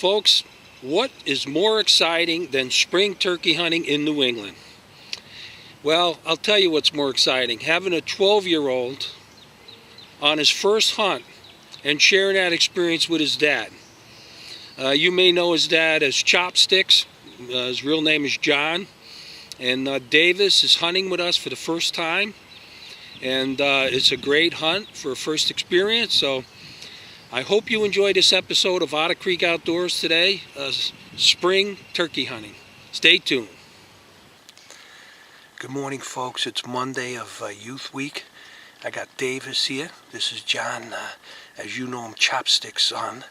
Folks, what is more exciting than spring turkey hunting in New England? Well, I'll tell you what's more exciting. Having a 12-year-old on his first hunt and sharing that experience with his dad. You may know his dad as Chopsticks. His real name is John. And Davis is hunting with us for the first time. And it's a great hunt for a first experience. So I hope you enjoy this episode of Otter Creek Outdoors today, spring turkey hunting. Stay tuned. Good morning, folks. It's Monday of Youth Week. I got Davis here. This is John, as you know him, Chopstick's son.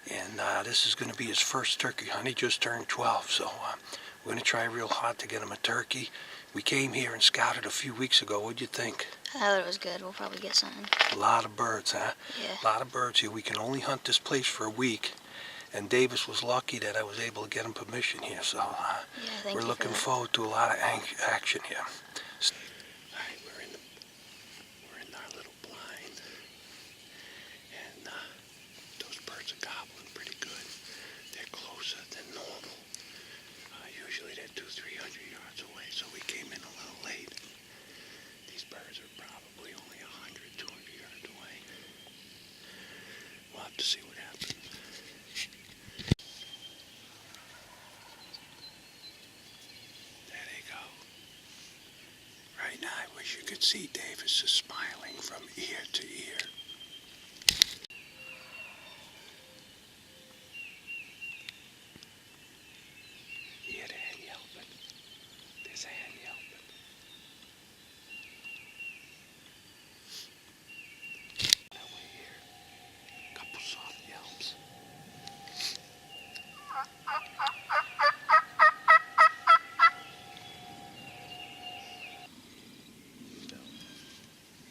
And this is going to be his first turkey hunt. He just turned 12, so we're going to try real hard to get him a turkey. We came here and scouted a few weeks ago. What'd you think? I thought it was good. We'll probably get something. A lot of birds, huh? Yeah. A lot of birds here. We can only hunt this place for a week. And Davis was lucky that I was able to get him permission here. So we're looking forward to a lot of action here. All right, we're in our little blind. And those birds are gobbling pretty good. They're closer than normal. Usually they're 200-300 yards away, so we came in a little late. These birds are probably only 100-200 yards away. We'll have to see what happens. There they go. Right now I wish you could see Davis is smiling from ear to ear. Hear the hen yelping. There's a hen yelping. That way here. A couple soft yelps.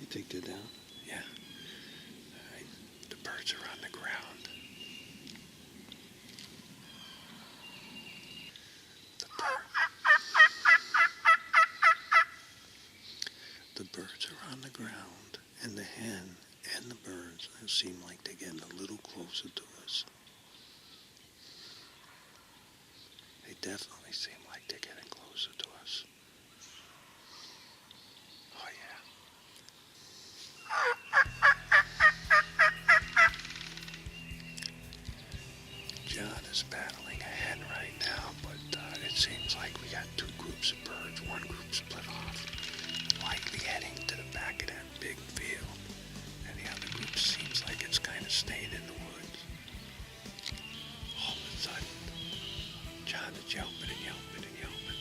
You think they're down? Yeah. All right. The birds are on the ground. The birds are on the ground, and the hen and the birds seem like they're getting a little closer to us. They definitely seem like they're getting closer to us. Oh, yeah. John is battling a hen right now, but it seems like we got two groups of birds. One group split off, likely heading to the back of that big field, and the other group seems like it's kind of staying in the woods. All of a sudden, John is yelping and yelping and yelping.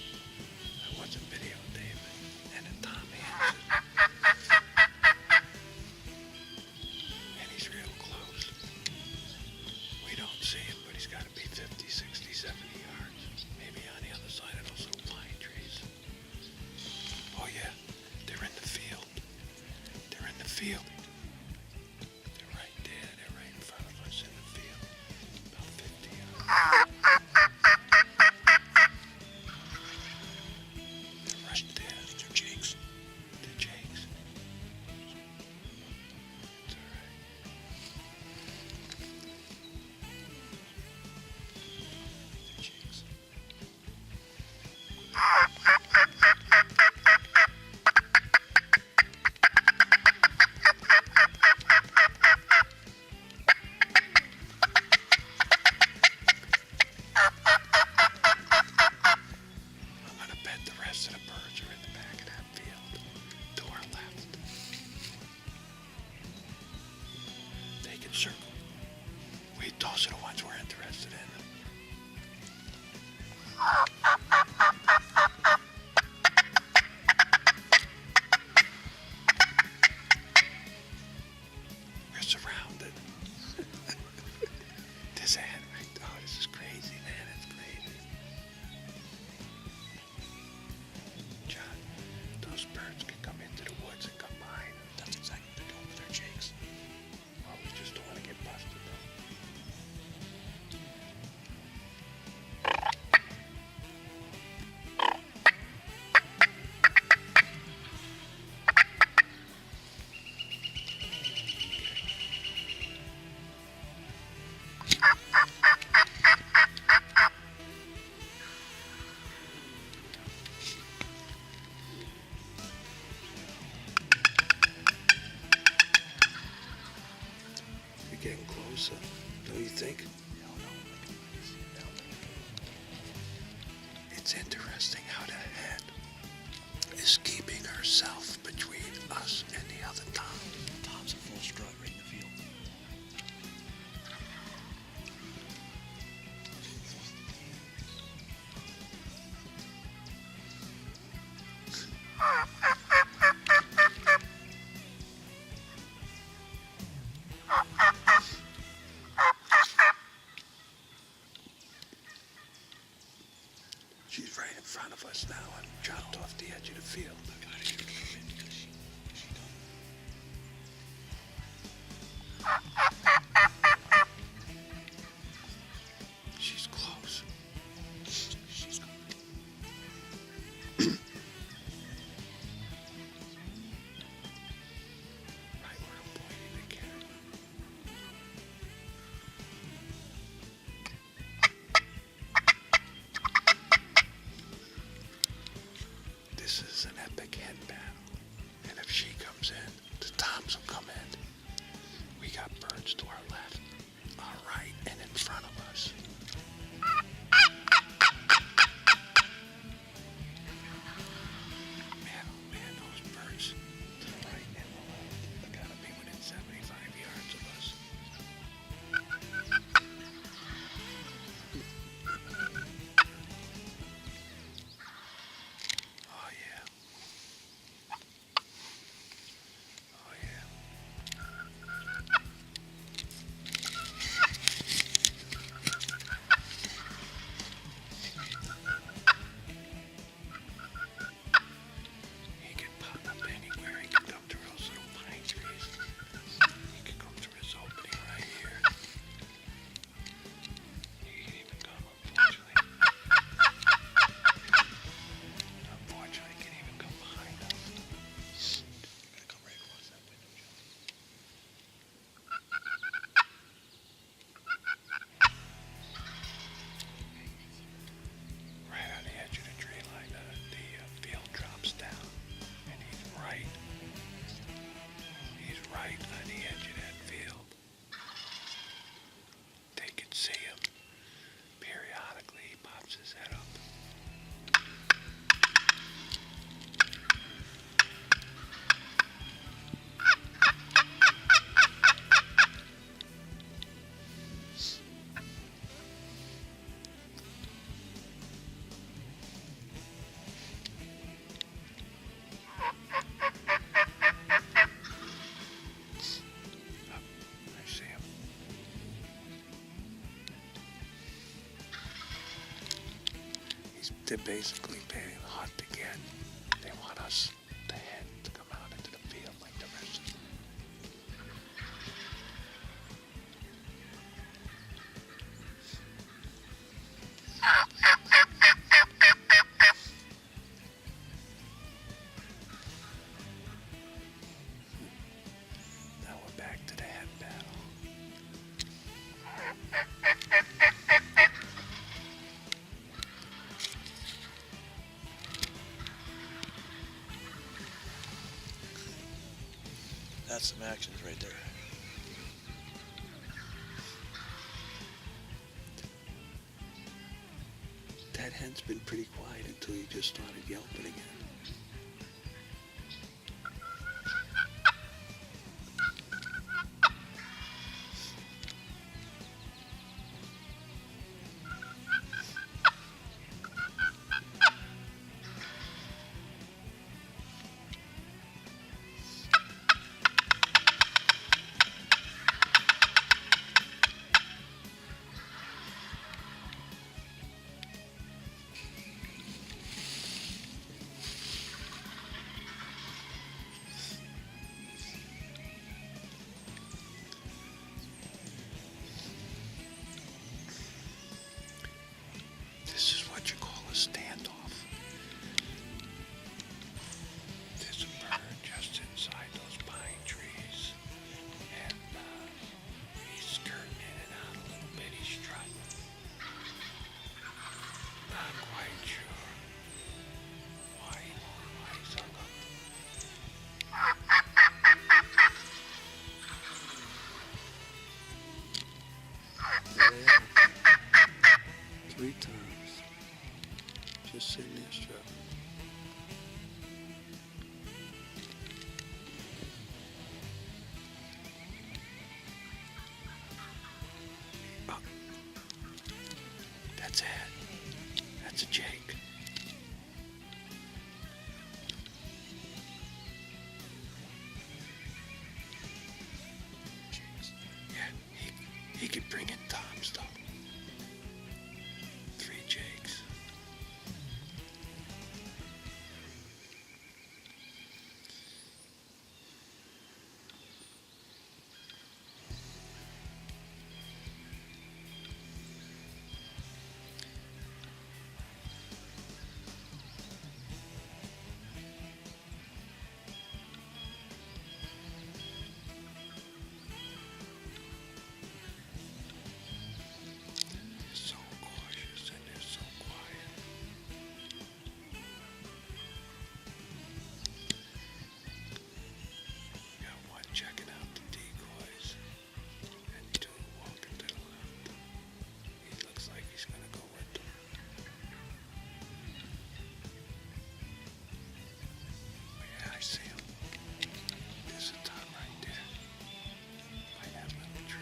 I wasn't videotaping, and then Tom answers. And he's real close. We don't see him, but he's got to be 50, 60, 70 yards. Maybe on the other side of those little pine trees. Oh yeah, they're in the field. They're in the field. They're right there. They're right in front of us in the field. About 50 yards. They're right there. They're jakes. They're jakes. It's all right. They're jakes. I'm gonna bet the rest of the birds are in the back of that field, to our left. They can circle. Those are the ones we're interested in. We're surrounded. There's a hen right. Oh, this is crazy, man. It's crazy. John. is keeping herself between us and the other Tom. Tom's a full strut right in the field. She's right in front of us now and dropped off the edge of the field. I gotta get her to come in because she She's close. she's coming. Right where I'm pointing the camera. This is an epic head battle. And if she comes in, the Toms will come in. We got birds to our left, our right, and in front of us. Man, oh man, those birds to the right and the left. They gotta be within 75 yards of us. Oh yeah. Oh yeah. He can pop up anywhere. He can come through those little pine trees. He can come through this opening right here. He can even come, unfortunately. Unfortunately, he can even come behind us. You're gonna come right across that window, Joe. Right on the edge of the tree line, the field drops down, and he's right on the edge of that field. They can see him. Periodically, he pops his head up. I see him. They're basically paying hard to get. They want us, the hen, to come out into the field like the rest of them. Now we're back to the head battle. That's some actions right there. That hen's been pretty quiet until he just started yelping again. see him. There's a top right there. By that little tree.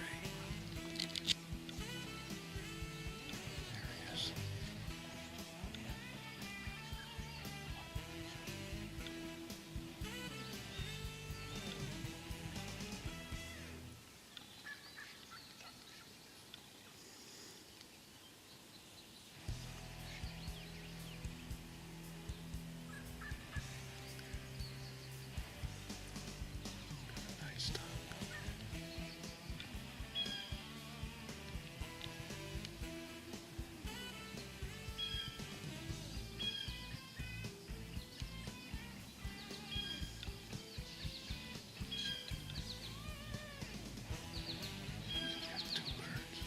There he is. Nice top. Got two birds.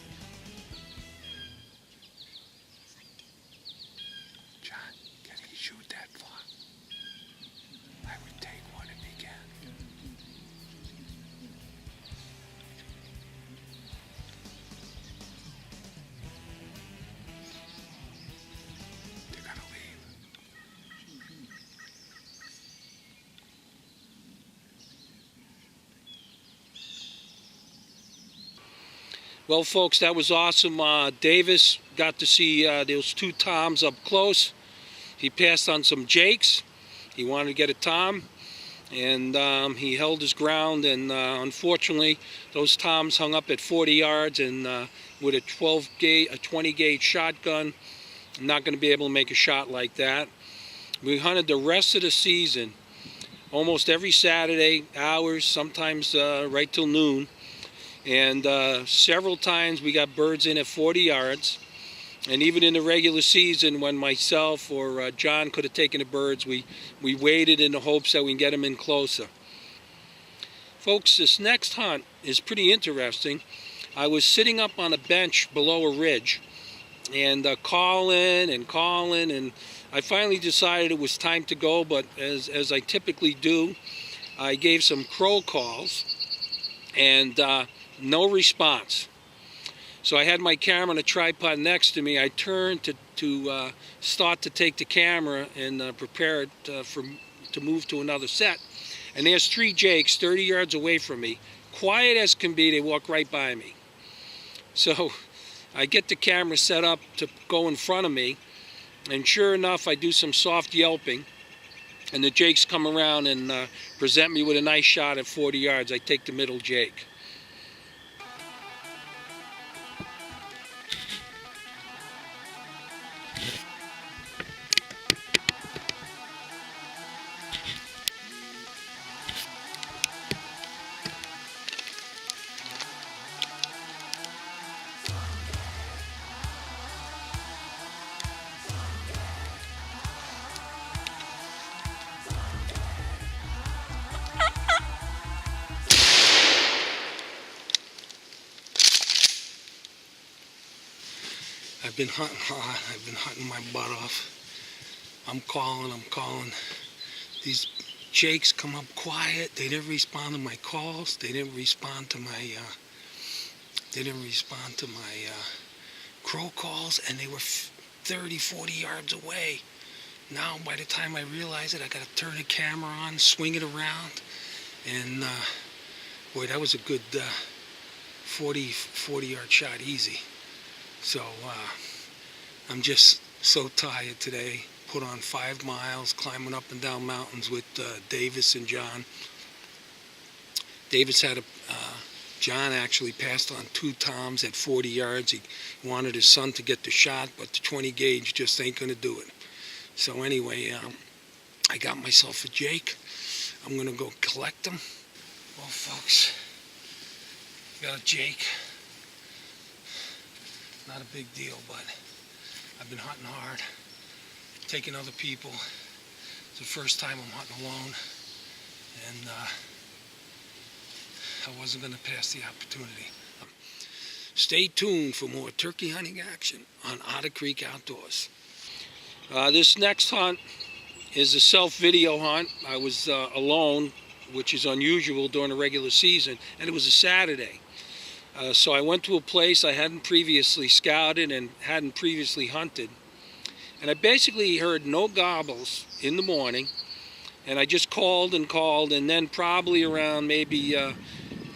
John, can he shoot that far? I would take one if he can. They're gonna leave. Well, folks, that was awesome. Davis got to see those two toms up close. He passed on some jakes. He wanted to get a tom, and he held his ground. And unfortunately, those toms hung up at 40 yards, and with a 20 gauge shotgun, I'm not going to be able to make a shot like that. We hunted the rest of the season, almost every Saturday, hours, sometimes right till noon. And several times we got birds in at 40 yards. And even in the regular season, when myself or John could have taken the birds, we waited in the hopes that we can get them in closer. Folks, this next hunt is pretty interesting. I was sitting up on a bench below a ridge and calling, and I finally decided it was time to go, but as I typically do, I gave some crow calls and no response. So I had my camera on a tripod next to me. I turned to start to take the camera and prepare it to move to another set. And there's three jakes 30 yards away from me. Quiet as can be, they walk right by me. So I get the camera set up to go in front of me, and sure enough, I do some soft yelping, and the jakes come around and present me with a nice shot at 40 yards. I take the middle jake. I've been hunting hard. I've been hunting my butt off. I'm calling. These jakes come up quiet. They didn't respond to my calls. They didn't respond to my crow calls, and they were 30, 40 yards away. Now, by the time I realize it, I got to turn the camera on, swing it around, and boy, that was a good 40-yard shot easy. So I'm just so tired today. Put on 5 miles, climbing up and down mountains with Davis and John. Davis had John actually passed on 2 toms at 40 yards. He wanted his son to get the shot, but the 20 gauge just ain't gonna do it. So anyway, I got myself a jake. I'm gonna go collect them. Well, folks, got a jake. Not a big deal, but I've been hunting hard, taking other people. It's the first time I'm hunting alone, and I wasn't going to pass the opportunity. Stay tuned for more turkey hunting action on Otter Creek Outdoors. This next hunt is a self-video hunt. I was alone, which is unusual during the regular season, and it was a Saturday. So I went to a place I hadn't previously scouted and hadn't previously hunted. And I basically heard no gobbles in the morning, And I just called and called, and then probably around maybe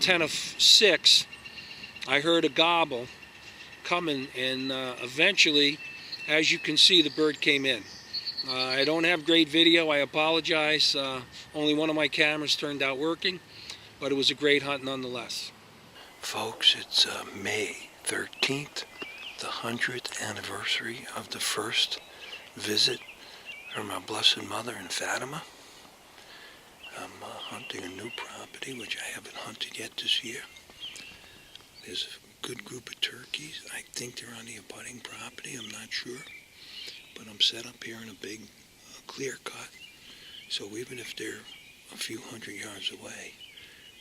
10 of 6, I heard a gobble coming, and eventually, as you can see, the bird came in. I don't have great video, I apologize. Only one of my cameras turned out working, but it was a great hunt nonetheless. Folks, it's May 13th, the 100th anniversary of the first visit from our Blessed Mother in Fatima. I'm hunting a new property, which I haven't hunted yet this year. There's a good group of turkeys. I think they're on the abutting property, I'm not sure. But I'm set up here in a big clear cut. So even if they're a few hundred yards away,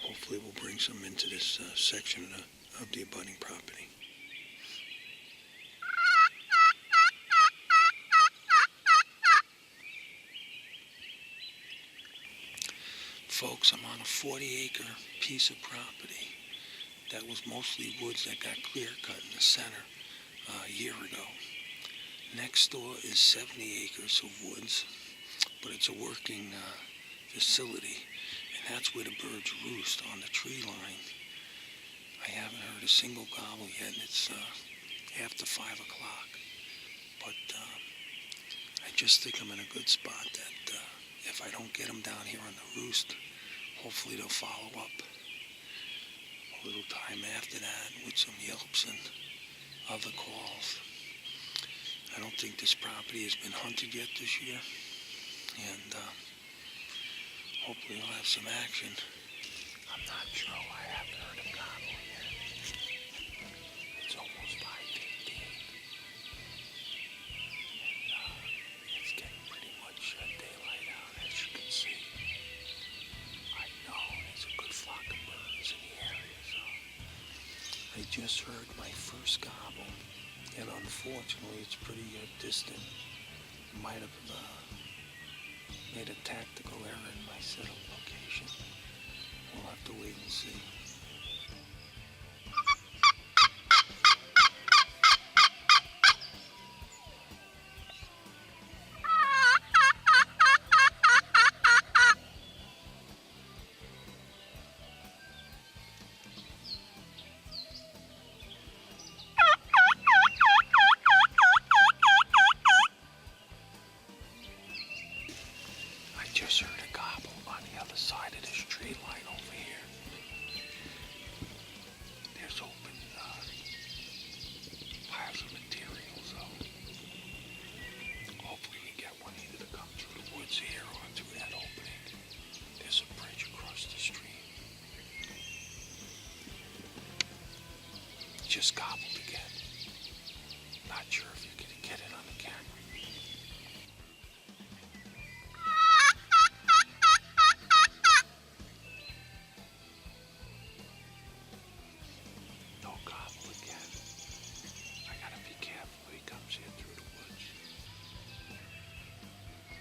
hopefully we'll bring some into this section of the abutting property. Folks, I'm on a 40-acre piece of property that was mostly woods that got clear cut in the center a year ago. Next door is 70 acres of woods, but it's a working facility, and that's where the birds roost, on the tree line. I haven't heard a single gobble yet, and it's after 5 o'clock. But I just think I'm in a good spot that if I don't get them down here on the roost, hopefully they'll follow up a little time after that with some yelps and other calls. I don't think this property has been hunted yet this year, and hopefully I'll have some action. I'm not sure why I haven't heard a gobble yet. It's almost 5:15, and it's getting pretty much daylight out, as you can see. I know there's a good flock of birds in the area, so I just heard my first gobble. And unfortunately, it's pretty distant. Might have made a tactical error in my setup location. We'll have to wait and see. Just heard a gobble on the other side of this tree line over here. There's open piles of material, so hopefully we get one either to come through the woods here or through that opening. There's a bridge across the stream. Just gobbled again. Not sure if you can get it on the camera.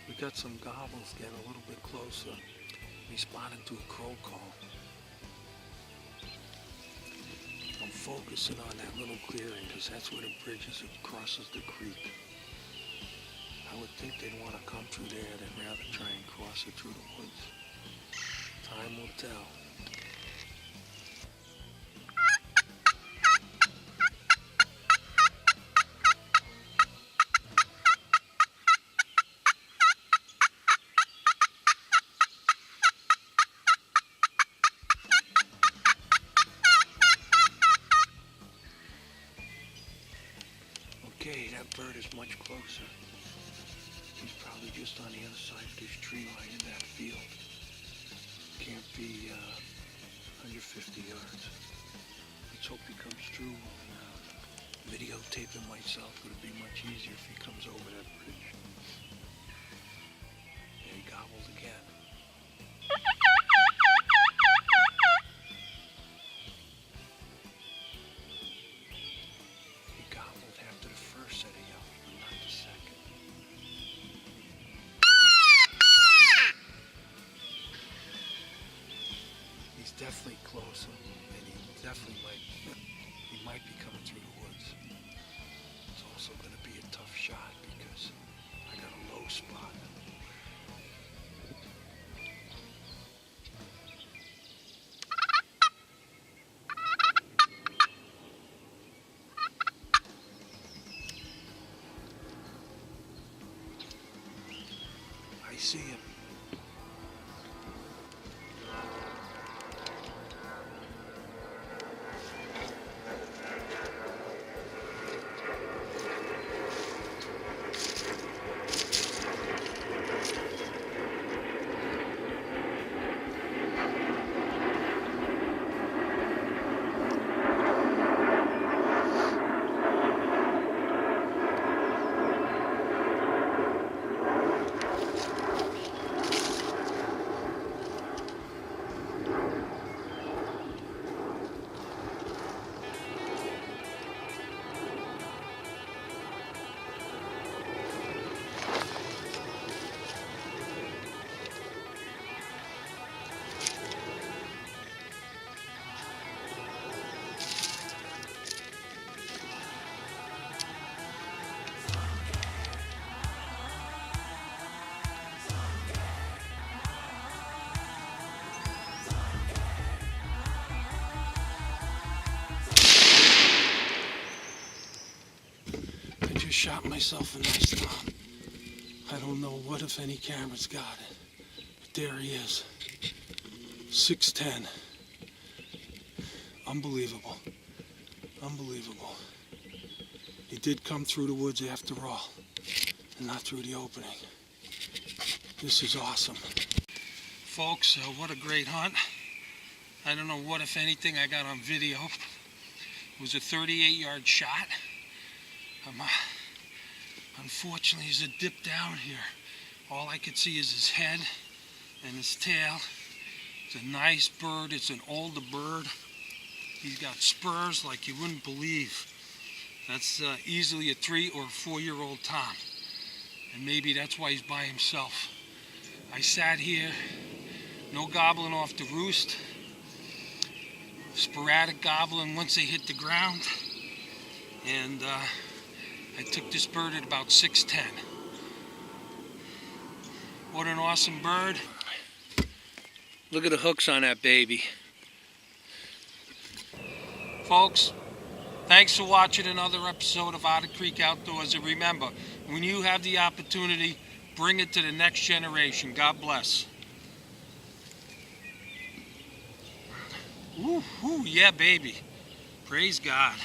We got some gobbles getting a little bit closer. We spotted to a crow call. I'm focusing on that little clearing because that's where the bridge is. It crosses the creek. I would think they'd want to come through there. They'd rather try and cross it through the woods. Time will tell. Okay, that bird is much closer. He's probably just on the other side of this tree line in that field. Can't be 150 yards. Let's hope he comes through. Videotaping myself would be much easier if he comes over that bridge. And he gobbled again. Definitely closer, and he definitely might be coming through the woods. It's also going to be a tough shot because I got a low spot. shot myself a nice tom. I don't know what, if any, camera's got it. But there he is. 6'10". Unbelievable. Unbelievable. He did come through the woods after all, and not through the opening. This is awesome. Folks, what a great hunt. I don't know what, if anything, I got on video. It was a 38-yard shot. Unfortunately, there's a dip down here. All I could see is his head and his tail. It's a nice bird. It's an older bird. He's got spurs like you wouldn't believe. That's easily a 3 or 4-year-old tom. And maybe that's why he's by himself. I sat here, no gobbling off the roost. Sporadic gobbling once they hit the ground. And I took this bird at about 6'10". What an awesome bird. Look at the hooks on that baby. Folks, thanks for watching another episode of Otter Creek Outdoors. And remember, when you have the opportunity, bring it to the next generation. God bless. Woo, woo, yeah, baby. Praise God.